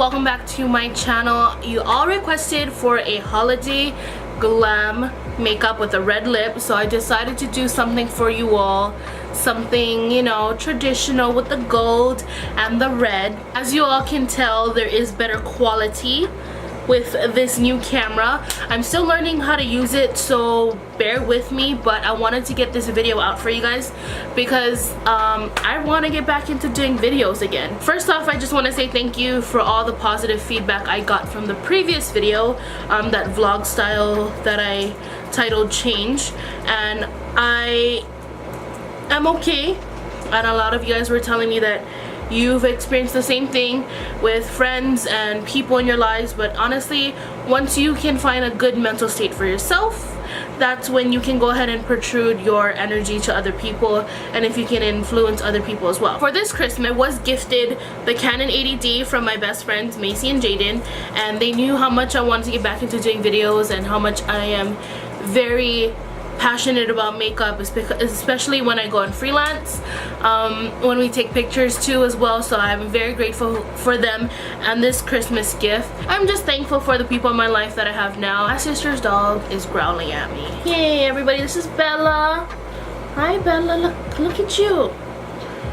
welcome back to my channel. You all requested for a holiday glam makeup with a red lip, so I decided to do something for you all, something, you know, traditional with the gold and the red. As you all can tell, there is better quality with this new camera. I'm still learning how to use it, so bear with me, but I wanted to get this video out for you guys because I want to get back into doing videos again. First off, I just want to say thank you for all the positive feedback I got from the previous video, that vlog style that I titled Change, and I am okay. And a lot of you guys were telling me that you've experienced the same thing with friends and people in your lives, but honestly, once you can find a good mental state for yourself, that's when you can go ahead and protrude your energy to other people, and if you can influence other people as well. For this Christmas, I was gifted the Canon 80D from my best friends Macy and Jaden, and they knew how much I wanted to get back into doing videos and how much I am very passionate about makeup, especially when I go on freelance, when we take pictures too as well. So I'm very grateful for them and this Christmas gift. I'm just thankful for the people in my life that I have now. My sister's dog is growling at me. Hey everybody, this is Bella. Hi Bella, look at you.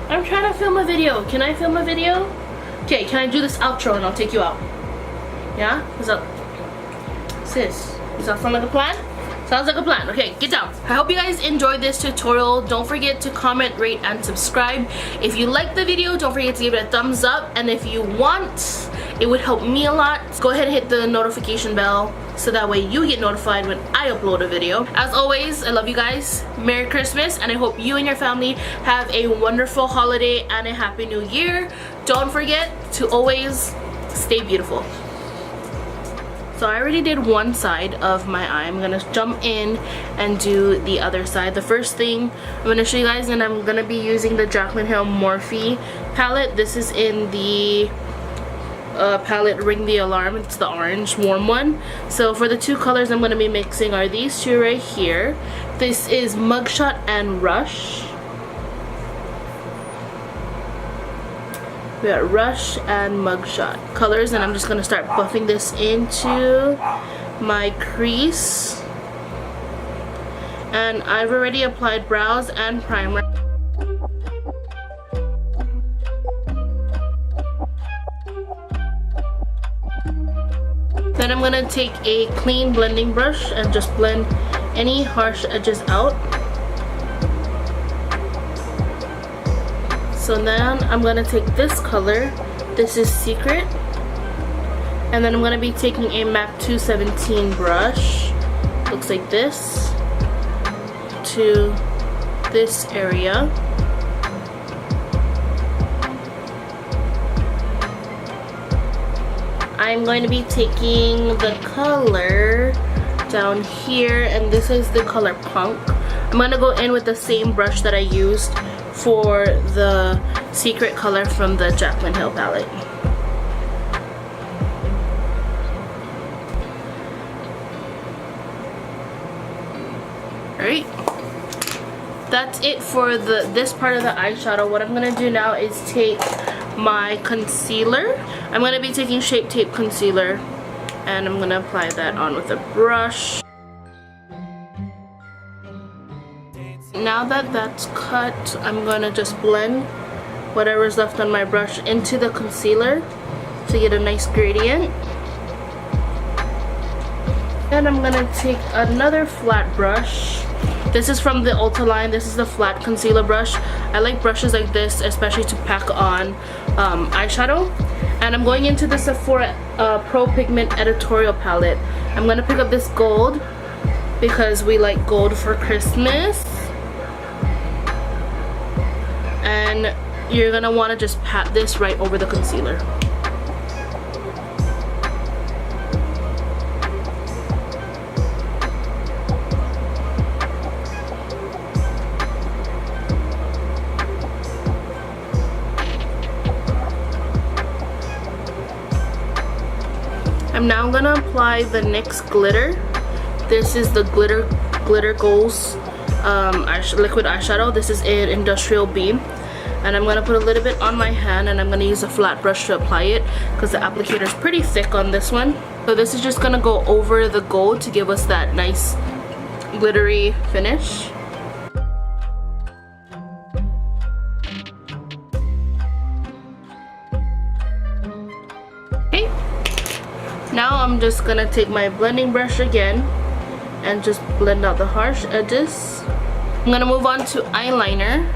I'm trying to film a video. Can I film a video? Okay, can I do this outro and I'll take you out? Yeah? What's up? Sis, does that sound like a plan? Sounds like a plan. Okay, get down. I hope you guys enjoyed this tutorial. Don't forget to comment, rate, and subscribe. If you liked the video, don't forget to give it a thumbs up. And if you want, it would help me a lot. Go ahead and hit the notification bell so that way you get notified when I upload a video. As always, I love you guys. Merry Christmas, and I hope you and your family have a wonderful holiday and a Happy New Year. Don't forget to always stay beautiful. So I already did one side of my eye. I'm gonna jump in and do the other side. The first thing I'm gonna show you guys, and I'm gonna be using the Jaclyn Morphe palette. This is in the palette Ring the Alarm. It's the orange warm one. So for the two colors I'm gonna be mixing are these two right here. This is Mugshot and Rush. We got Rush and Mugshot colors, and I'm just gonna start buffing this into my crease. And I've already applied brows and primer. Then I'm gonna take a clean blending brush and just blend any harsh edges out. So then I'm going to take this color, this is Secret, and then I'm going to be taking a MAC 217 brush, looks like this, to this area. I'm going to be taking the color down here, and this is the color Punk. I'm going to go in with the same brush that I used for the Secret color from the Jaclyn palette. Alright, that's it for this part of the eyeshadow. What I'm gonna do now is take my concealer. I'm gonna be taking Shape Tape concealer, and I'm gonna apply that on with a brush. Now that that's cut, I'm gonna just blend whatever's left on my brush into the concealer to get a nice gradient. And I'm gonna take another flat brush. This is from the Ulta line. This is the flat concealer brush. I like brushes like this, especially to pack on eyeshadow. And I'm going into the Sephora Pro Pigment Editorial palette. I'm gonna pick up this gold because we like gold for Christmas. And you're gonna want to just pat this right over the concealer. I'm now gonna apply the NYX glitter. This is the glitter goals liquid eyeshadow. This is in Industrial Beam. And I'm gonna put a little bit on my hand, and I'm gonna use a flat brush to apply it because the applicator is pretty thick on this one. So this is just gonna go over the gold to give us that nice glittery finish. Okay, now I'm just gonna take my blending brush again and just blend out the harsh edges. I'm gonna move on to eyeliner,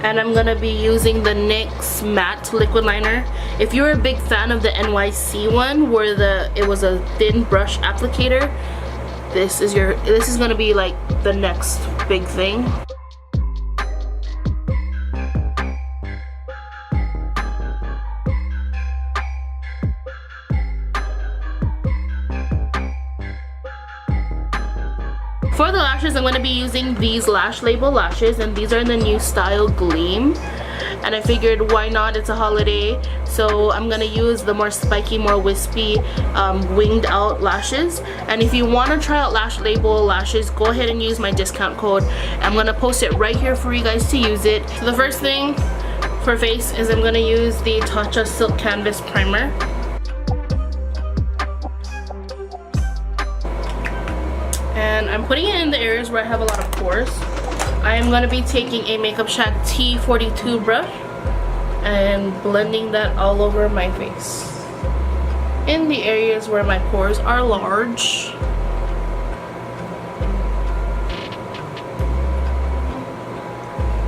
and I'm gonna be using the NYX matte liquid liner. If you're a big fan of the NYC one where it was a thin brush applicator, this is gonna be like the next big thing. For the lashes, I'm going to be using these Lash Label lashes, and these are in the new style GLEAM. And I figured why not, it's a holiday, so I'm going to use the more spiky, more wispy, winged out lashes. And if you want to try out Lash Label lashes, go ahead and use my discount code. I'm going to post it right here for you guys to use it. So the first thing for face is I'm going to use the Tatcha Silk Canvas Primer. And I'm putting it in the areas where I have a lot of pores. I am going to be taking a Makeup Shack T42 brush and blending that all over my face in the areas where my pores are large.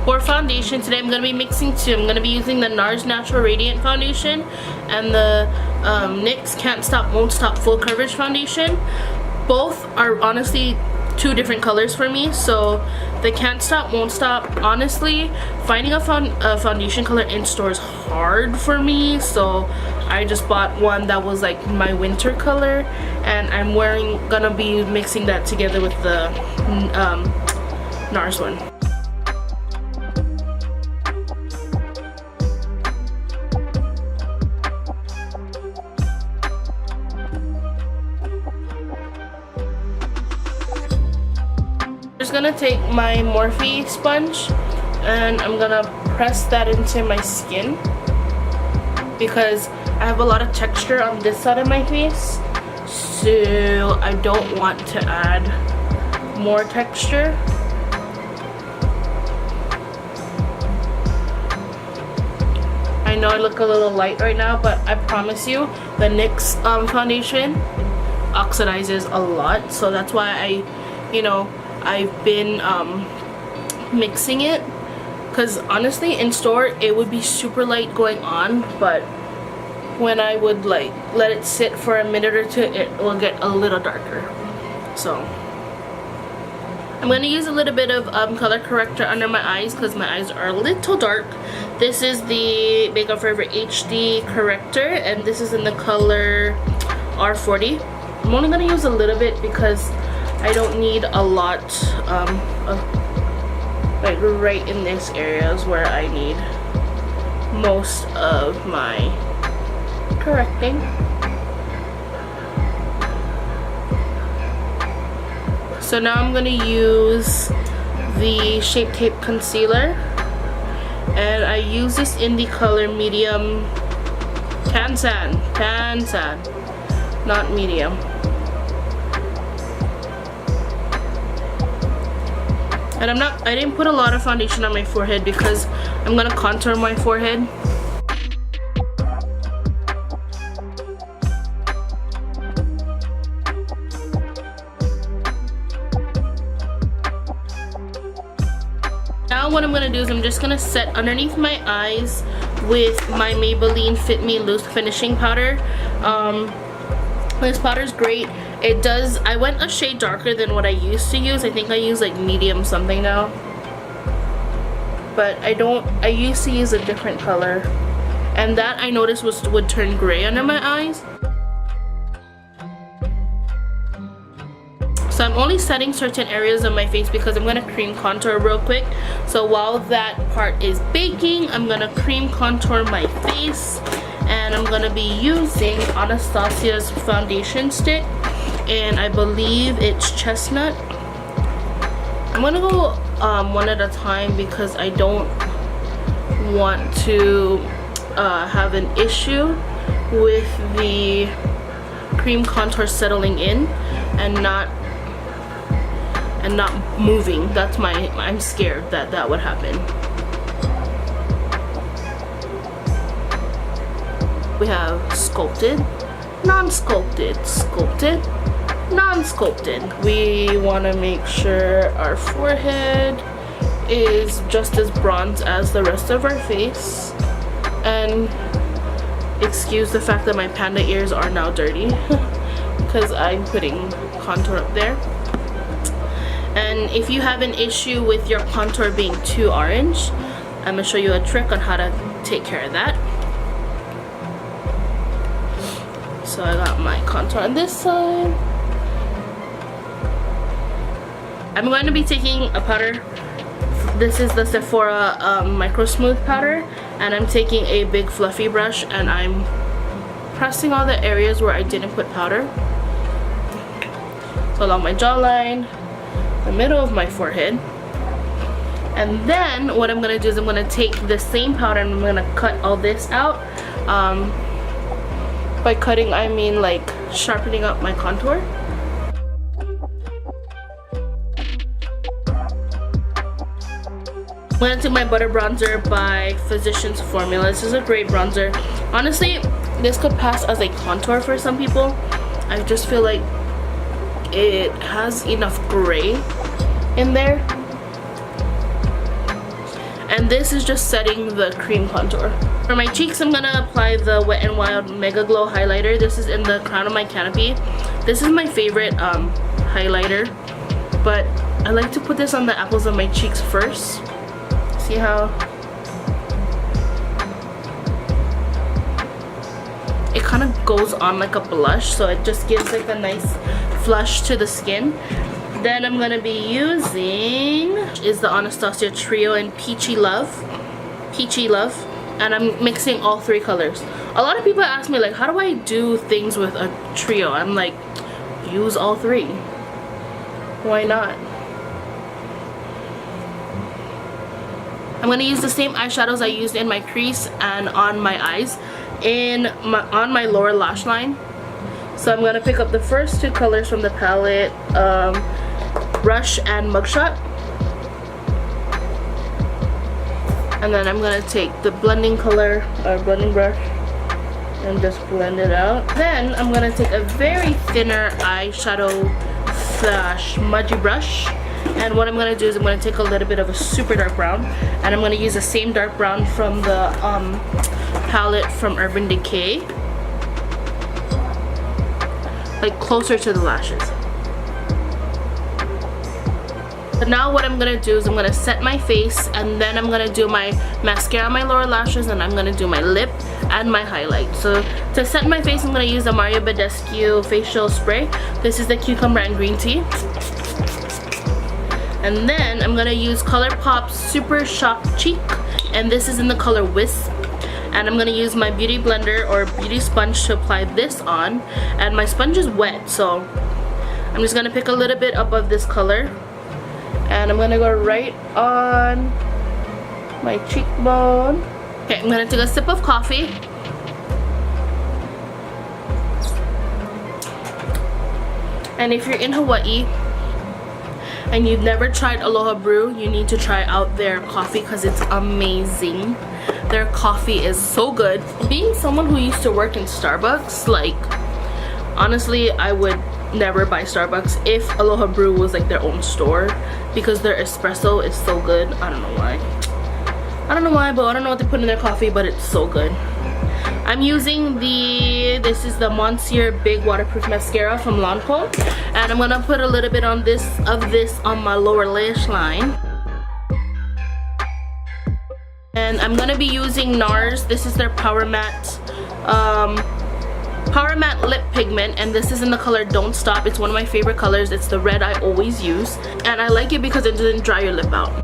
For foundation today, I'm going to be mixing two. I'm going to be using the NARS Natural Radiant Foundation and the NYX Can't Stop Won't Stop Full Coverage Foundation. Both are honestly two different colors for me, so the Can't Stop Won't Stop, honestly finding a foundation color in store is hard for me, so I just bought one that was like my winter color, and I'm gonna be mixing that together with the NARS one. I'm gonna take my Morphe sponge and I'm gonna press that into my skin because I have a lot of texture on this side of my face, so I don't want to add more texture. I know I look a little light right now, but I promise you the NYX foundation oxidizes a lot, so that's why I've been mixing it, because honestly in store it would be super light going on, but when I would like let it sit for a minute or two, it will get a little darker. So I'm going to use a little bit of color corrector under my eyes because my eyes are a little dark. This is the Makeup Forever HD corrector, and this is in the color R40. I'm only going to use a little bit because I don't need a lot like right in this area is where I need most of my correcting. So now I'm going to use the Shape Tape Concealer, and I use this in the color medium tan sand, not medium. And I didn't put a lot of foundation on my forehead because I'm gonna contour my forehead. Now what I'm gonna do is I'm just gonna set underneath my eyes with my Maybelline Fit Me Loose Finishing Powder. This powder is great. It does, I went a shade darker than what I used to use. I think I use like medium something now. But I used to use a different color. And that I noticed would turn gray under my eyes. So I'm only setting certain areas of my face because I'm gonna cream contour real quick. So while that part is baking, I'm gonna cream contour my face. And I'm gonna be using Anastasia's foundation stick, and I believe it's chestnut. I'm gonna go one at a time because I don't want to have an issue with the cream contour settling in and not moving. That's I'm scared that that would happen. We have sculpted, non-sculpted, sculpted, non-sculpted. We want to make sure our forehead is just as bronze as the rest of our face. And excuse the fact that my panda ears are now dirty because I'm putting contour up there. And if you have an issue with your contour being too orange, I'm going to show you a trick on how to take care of that. So I got my contour on this side. I'm going to be taking a powder. This is the Sephora Micro Smooth powder, and I'm taking a big fluffy brush and I'm pressing all the areas where I didn't put powder. So along my jawline, the middle of my forehead. And then what I'm going to do is I'm going to take the same powder and I'm going to cut all this out. By cutting, I mean like sharpening up my contour. I'm going to take my Butter Bronzer by Physicians Formula. This is a great bronzer. Honestly, this could pass as a contour for some people. I just feel like it has enough gray in there. And this is just setting the cream contour. For my cheeks, I'm going to apply the Wet n Wild Mega Glow highlighter. This is in the crown of my canopy. This is my favorite highlighter, but I like to put this on the apples of my cheeks first. See how it kind of goes on like a blush, so it just gives like a nice flush to the skin. Then I'm gonna be using is the Anastasia Trio in Peachy Love, and I'm mixing all three colors. A lot of people ask me like, how do I do things with a trio? I'm like, use all three. Why not? I'm going to use the same eyeshadows I used in my crease and on my eyes on my lower lash line. So I'm going to pick up the first two colors from the palette, Rush and Mugshot. And then I'm going to take the blending color or blending brush and just blend it out. Then I'm going to take a very thinner eyeshadow smudgy brush. And what I'm going to do is I'm going to take a little bit of a super dark brown, and I'm going to use the same dark brown from the palette from Urban Decay, like closer to the lashes. But now what I'm going to do is I'm going to set my face, and then I'm going to do my mascara on my lower lashes, and I'm going to do my lip and my highlight. So to set my face, I'm going to use the Mario Badescu facial spray. This is the Cucumber and Green Tea. And then I'm gonna use ColourPop's Super Shock Cheek, and this is in the color Wisp. And I'm gonna use my beauty blender or beauty sponge to apply this on. And my sponge is wet, so I'm just gonna pick a little bit up of this color, and I'm gonna go right on my cheekbone. Okay, I'm gonna take a sip of coffee. And if you're in Hawaii and you've never tried Aloha Brew, you need to try out their coffee because it's amazing. Their coffee is so good. Being someone who used to work in Starbucks, like, honestly, I would never buy Starbucks if Aloha Brew was like their own store, because their espresso is so good. I don't know why. I don't know why, but I don't know what they put in their coffee, but it's so good. I'm using this is the Monsieur Big Waterproof Mascara from Lancome, and I'm gonna put a little bit on this on my lower lash line. And I'm gonna be using NARS. This is their Power Matte lip pigment, and this is in the color Don't Stop. It's one of my favorite colors. It's the red I always use, and I like it because it doesn't dry your lip out.